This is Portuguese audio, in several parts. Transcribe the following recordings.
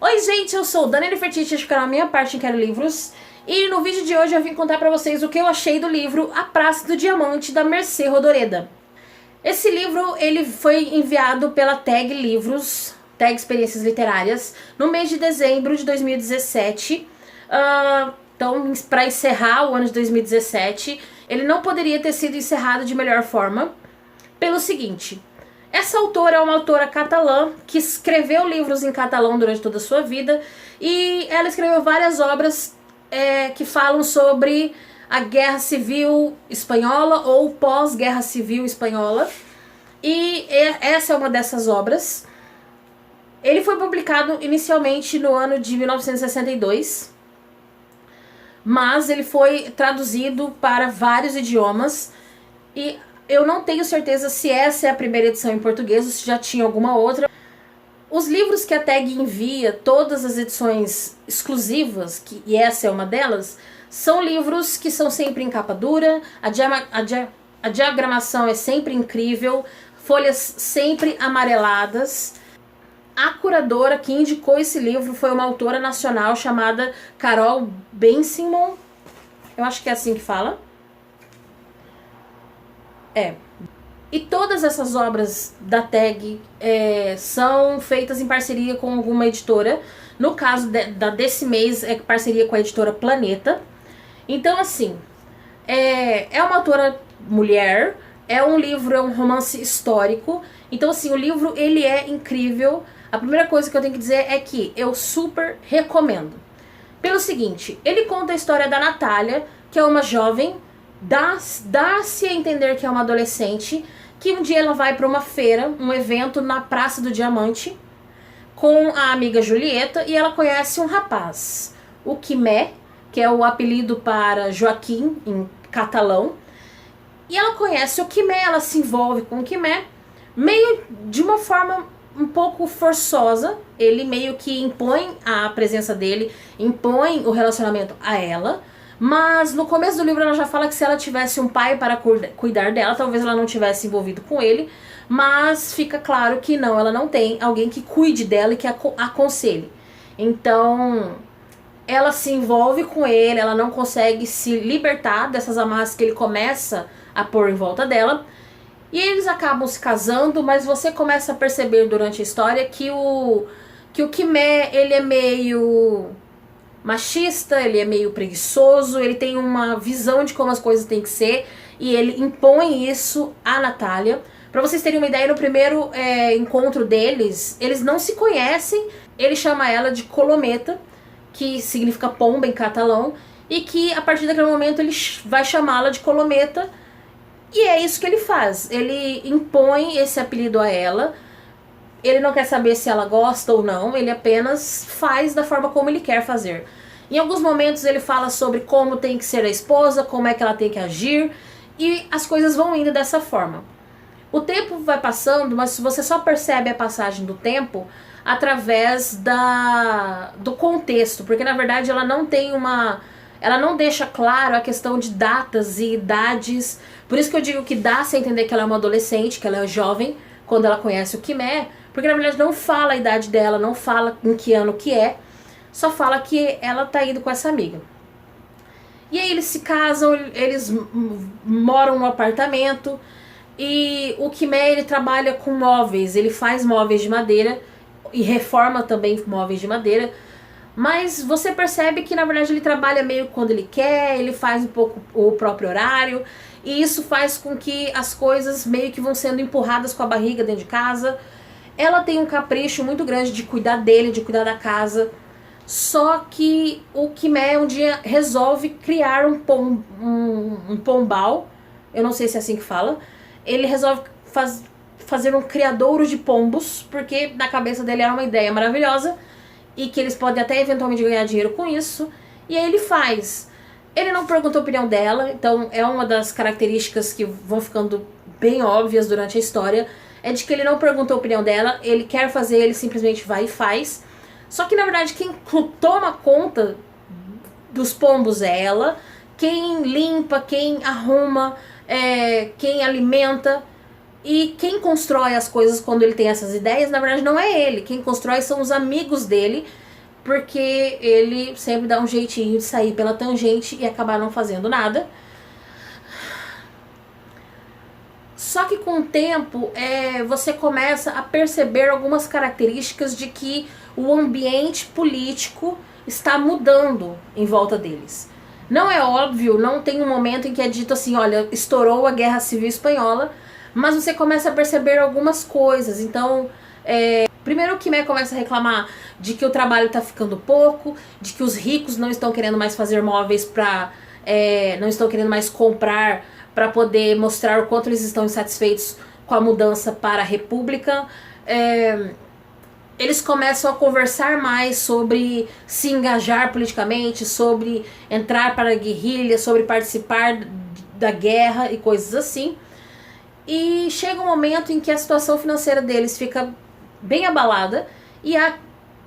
Oi gente, eu sou Dani Nefertiti, este canal Minha Parte em Quero Livros. E no vídeo de hoje eu vim contar pra vocês o que eu achei do livro A Praça do Diamante, da Mercê Rodoreda. Esse livro ele foi enviado pela Tag Livros, Tag Experiências Literárias, no mês de dezembro de 2017. Então, para encerrar o ano de 2017, ele não poderia ter sido encerrado de melhor forma, pelo seguinte: essa autora é uma autora catalã que escreveu livros em catalão durante toda a sua vida, e ela escreveu várias obras que falam sobre a Guerra Civil Espanhola ou pós-Guerra Civil Espanhola, e essa é uma dessas obras. Ele foi publicado inicialmente no ano de 1962, mas ele foi traduzido para vários idiomas, e eu não tenho certeza se essa é a primeira edição em português ou se já tinha alguma outra. Os livros que a Tag envia, todas as edições exclusivas, e essa é uma delas, são livros que são sempre em capa dura, a diagramação é sempre incrível, folhas sempre amareladas. A curadora que indicou esse livro foi uma autora nacional chamada Carol Ben-Simon, eu acho que é assim que fala. E todas essas obras da Tag são feitas em parceria com alguma editora. No caso desse mês é parceria com a editora Planeta. Então assim, é uma autora mulher, é um romance histórico. Então assim, o livro ele é incrível. A primeira coisa que eu tenho que dizer é que eu super recomendo. Pelo seguinte, ele conta a história da Natália, que é uma jovem, dá-se a entender que é uma adolescente, que um dia ela vai para uma feira, um evento na Praça do Diamante, com a amiga Julieta, e ela conhece um rapaz, o Quimé, que é o apelido para Joaquim em catalão. E ela conhece o Quimé, ela se envolve com o Quimé, meio de uma forma um pouco forçosa. Ele meio que impõe a presença dele, impõe o relacionamento a ela. Mas no começo do livro ela já fala que se ela tivesse um pai para cuidar dela, talvez ela não tivesse envolvido com ele. Mas fica claro que não, ela não tem alguém que cuide dela e que aconselhe. Então ela se envolve com ele, ela não consegue se libertar dessas amarras que ele começa a pôr em volta dela. E eles acabam se casando, mas você começa a perceber durante a história que o Quimé, ele é meio machista, ele é meio preguiçoso, ele tem uma visão de como as coisas têm que ser, e ele impõe isso à Natália. Pra vocês terem uma ideia, no primeiro encontro deles, eles não se conhecem, ele chama ela de Colometa, que significa pomba em catalão, e que a partir daquele momento ele vai chamá-la de Colometa, e é isso que ele faz. Ele impõe esse apelido a ela. Ele não quer saber se ela gosta ou não, ele apenas faz da forma como ele quer fazer. Em alguns momentos ele fala sobre como tem que ser a esposa, como é que ela tem que agir, e as coisas vão indo dessa forma. O tempo vai passando, mas você só percebe a passagem do tempo através do contexto, porque na verdade ela não tem ela não deixa claro a questão de datas e idades. Por isso que eu digo que dá-se a entender que ela é uma adolescente, que ela é jovem, quando ela conhece o Quimé, porque na verdade não fala a idade dela, não fala em que ano que é, só fala que ela tá indo com essa amiga. E aí eles se casam, eles moram no apartamento, e o Quimé ele trabalha com móveis, ele faz móveis de madeira e reforma também móveis de madeira. Mas você percebe que na verdade ele trabalha meio quando ele quer, ele faz um pouco o próprio horário, e isso faz com que as coisas meio que vão sendo empurradas com a barriga dentro de casa. Ela tem um capricho muito grande de cuidar dele, de cuidar da casa. Só que o Quimé um dia resolve criar um pombal, eu não sei se é assim que fala. Ele resolve fazer um criadouro de pombos, porque na cabeça dele era uma ideia maravilhosa, e que eles podem até eventualmente ganhar dinheiro com isso. E aí ele faz. Ele não pergunta a opinião dela, então é uma das características que vão ficando bem óbvias durante a história, é de que ele não pergunta a opinião dela, ele quer fazer, ele simplesmente vai e faz. Só que na verdade quem toma conta dos pombos é ela, quem limpa, quem arruma, quem alimenta. E quem constrói as coisas quando ele tem essas ideias, na verdade não é ele. Quem constrói são os amigos dele, porque ele sempre dá um jeitinho de sair pela tangente e acabar não fazendo nada. Só que com o tempo você começa a perceber algumas características de que o ambiente político está mudando em volta deles. Não é óbvio, não tem um momento em que é dito assim, olha, estourou a Guerra Civil Espanhola, mas você começa a perceber algumas coisas. Então, primeiro o Quimé começa a reclamar de que o trabalho está ficando pouco, de que os ricos não estão querendo mais fazer móveis para... não estão querendo mais comprar para poder mostrar o quanto eles estão insatisfeitos com a mudança para a República. Eles começam a conversar mais sobre se engajar politicamente, sobre entrar para a guerrilha, sobre participar da guerra e coisas assim. E chega um momento em que a situação financeira deles fica bem abalada e a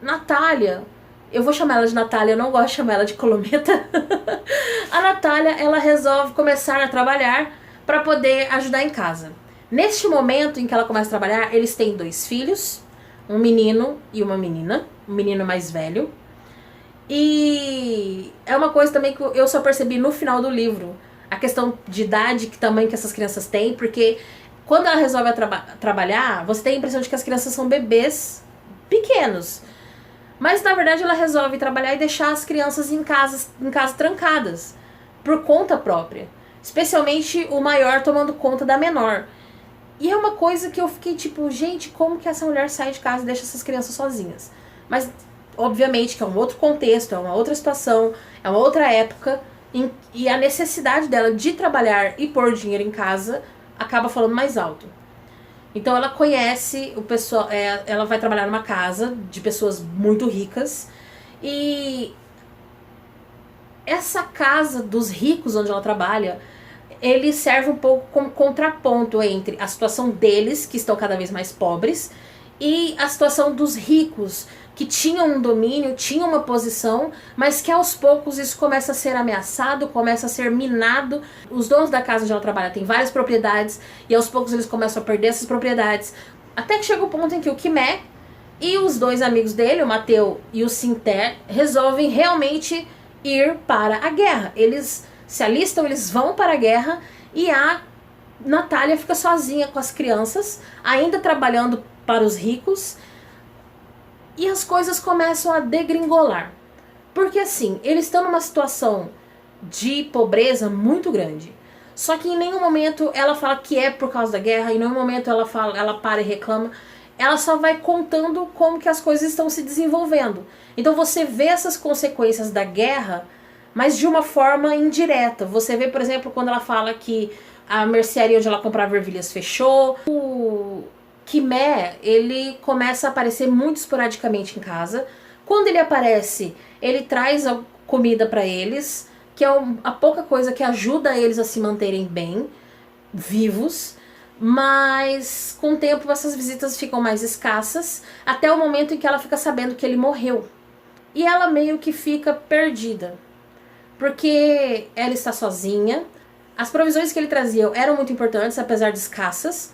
Natália, eu vou chamar ela de Natália, eu não gosto de chamar ela de Colometa. A Natália, ela resolve começar a trabalhar para poder ajudar em casa. Neste momento em que ela começa a trabalhar, eles têm 2 filhos, um menino e uma menina, um menino mais velho. E é uma coisa também que eu só percebi no final do livro, a questão de idade, que tamanho que essas crianças têm, porque quando ela resolve trabalhar, você tem a impressão de que as crianças são bebês pequenos. Mas na verdade ela resolve trabalhar e deixar as crianças em casa trancadas, por conta própria. Especialmente o maior tomando conta da menor. E é uma coisa que eu fiquei tipo, gente, como que essa mulher sai de casa e deixa essas crianças sozinhas? Mas, obviamente, que é um outro contexto, é uma outra situação, é uma outra época, e a necessidade dela de trabalhar e pôr dinheiro em casa acaba falando mais alto. Então ela conhece o pessoal, ela vai trabalhar numa casa de pessoas muito ricas, e essa casa dos ricos onde ela trabalha, ele serve um pouco como contraponto entre a situação deles, que estão cada vez mais pobres, e a situação dos ricos, que tinham um domínio, tinham uma posição, mas que aos poucos isso começa a ser ameaçado, começa a ser minado. Os donos da casa onde ela trabalha têm várias propriedades, e aos poucos eles começam a perder essas propriedades, até que chega o ponto em que o Quimé e os 2 amigos dele, o Mateu e o Sinter, resolvem realmente ir para a guerra. Eles se alistam, eles vão para a guerra, e a Natália fica sozinha com as crianças, ainda trabalhando para os ricos, e as coisas começam a degringolar. Porque assim, eles estão numa situação de pobreza muito grande. Só que em nenhum momento ela fala que é por causa da guerra, em nenhum momento ela para e reclama. Ela só vai contando como que as coisas estão se desenvolvendo. Então você vê essas consequências da guerra, mas de uma forma indireta. Você vê, por exemplo, quando ela fala que a mercearia onde ela comprava ervilhas fechou. O Quimé, ele começa a aparecer muito esporadicamente em casa. Quando ele aparece, ele traz a comida para eles, que é a pouca coisa que ajuda eles a se manterem bem, vivos. Mas com o tempo essas visitas ficam mais escassas, até o momento em que ela fica sabendo que ele morreu. E ela meio que fica perdida, porque ela está sozinha. As provisões que ele trazia eram muito importantes, apesar de escassas,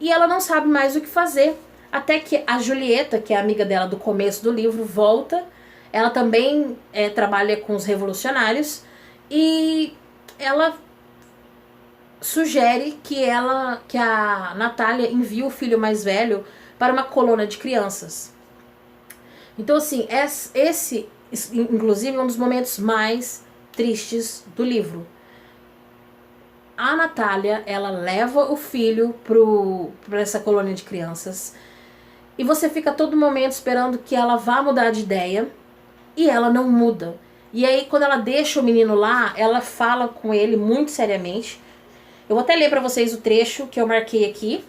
e ela não sabe mais o que fazer, até que a Julieta, que é amiga dela do começo do livro, volta. Ela também trabalha com os revolucionários, e ela sugere que a Natália envie o filho mais velho para uma colônia de crianças. Então assim, esse inclusive é um dos momentos mais tristes do livro. A Natália, ela leva o filho para essa colônia de crianças, e você fica a todo momento esperando que ela vá mudar de ideia, e ela não muda. E aí quando ela deixa o menino lá, ela fala com ele muito seriamente. Eu vou até ler pra vocês o trecho que eu marquei aqui.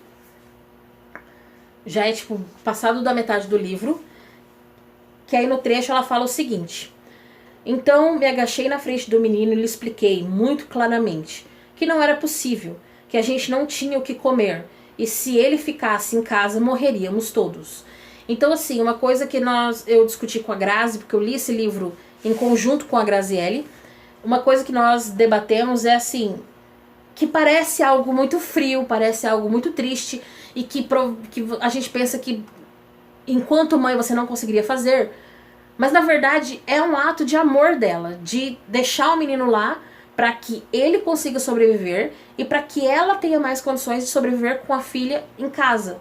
Já é tipo passado da metade do livro. Que aí no trecho ela fala o seguinte: então me agachei na frente do menino e lhe expliquei muito claramente que não era possível, que a gente não tinha o que comer, e se ele ficasse em casa morreríamos todos. Então assim, uma coisa que eu discuti com a Grazi, porque eu li esse livro em conjunto com a Graziele, uma coisa que nós debatemos é assim, que parece algo muito frio, parece algo muito triste, e que a gente pensa que enquanto mãe você não conseguiria fazer, Mas na verdade é um ato de amor dela, de deixar o menino lá para que ele consiga sobreviver e para que ela tenha mais condições de sobreviver com a filha em casa.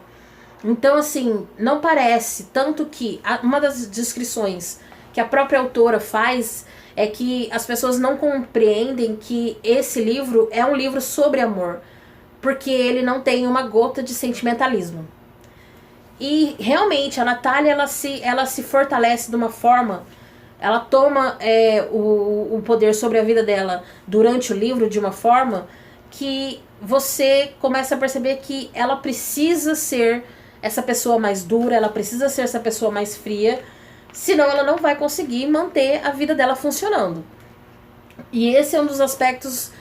Então, assim, não parece, tanto que uma das descrições que a própria autora faz é que as pessoas não compreendem que esse livro é um livro sobre amor, porque ele não tem uma gota de sentimentalismo. E realmente a Natália ela se fortalece de uma forma, ela toma o poder sobre a vida dela durante o livro de uma forma que você começa a perceber que ela precisa ser essa pessoa mais dura, ela precisa ser essa pessoa mais fria, senão ela não vai conseguir manter a vida dela funcionando. E esse é um dos aspectos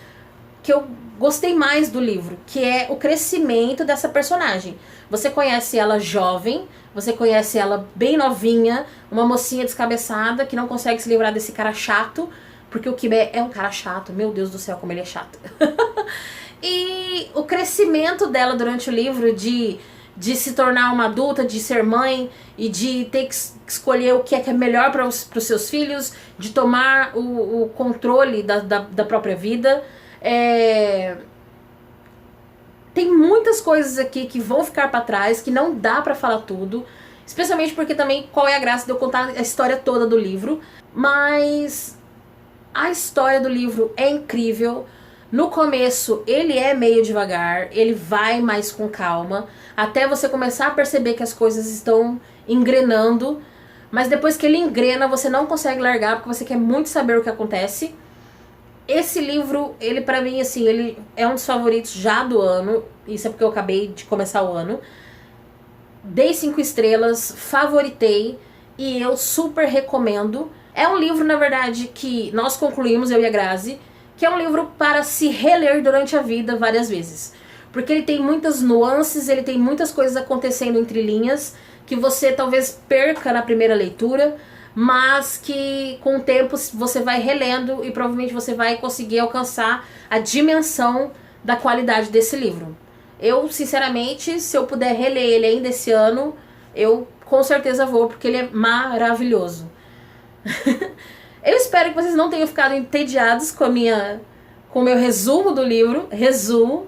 que eu gostei mais do livro, que é o crescimento dessa personagem. Você conhece ela jovem, você conhece ela bem novinha, uma mocinha descabeçada que não consegue se livrar desse cara chato, porque o Kibe é um cara chato, meu Deus do céu, como ele é chato. E o crescimento dela durante o livro de se tornar uma adulta, de ser mãe e de ter que escolher o que é melhor para os seus filhos, de tomar o controle da própria vida. Tem muitas coisas aqui que vão ficar para trás, que não dá para falar tudo, especialmente porque também qual é a graça de eu contar a história toda do livro, mas a história do livro é incrível. No começo ele é meio devagar, ele vai mais com calma, até você começar a perceber que as coisas estão engrenando, mas depois que ele engrena você não consegue largar porque você quer muito saber o que acontece. Esse livro, ele pra mim, assim, ele é um dos favoritos já do ano. Isso é porque eu acabei de começar o ano. Dei 5 estrelas, favoritei e eu super recomendo. É um livro, na verdade, que nós concluímos, eu e a Grazi, que é um livro para se reler durante a vida várias vezes. Porque ele tem muitas nuances, ele tem muitas coisas acontecendo entre linhas que você talvez perca na primeira leitura, mas que com o tempo você vai relendo e provavelmente você vai conseguir alcançar a dimensão da qualidade desse livro. Eu, sinceramente, se eu puder reler ele ainda esse ano, eu com certeza vou, porque ele é maravilhoso. Eu espero que vocês não tenham ficado entediados com o meu resumo do livro. Resumo.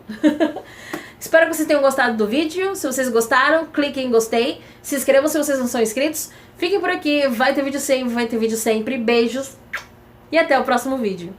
Espero que vocês tenham gostado do vídeo. Se vocês gostaram, cliquem em gostei. Se inscrevam se vocês não são inscritos. Fiquem por aqui. Vai ter vídeo sempre, vai ter vídeo sempre. Beijos. E até o próximo vídeo.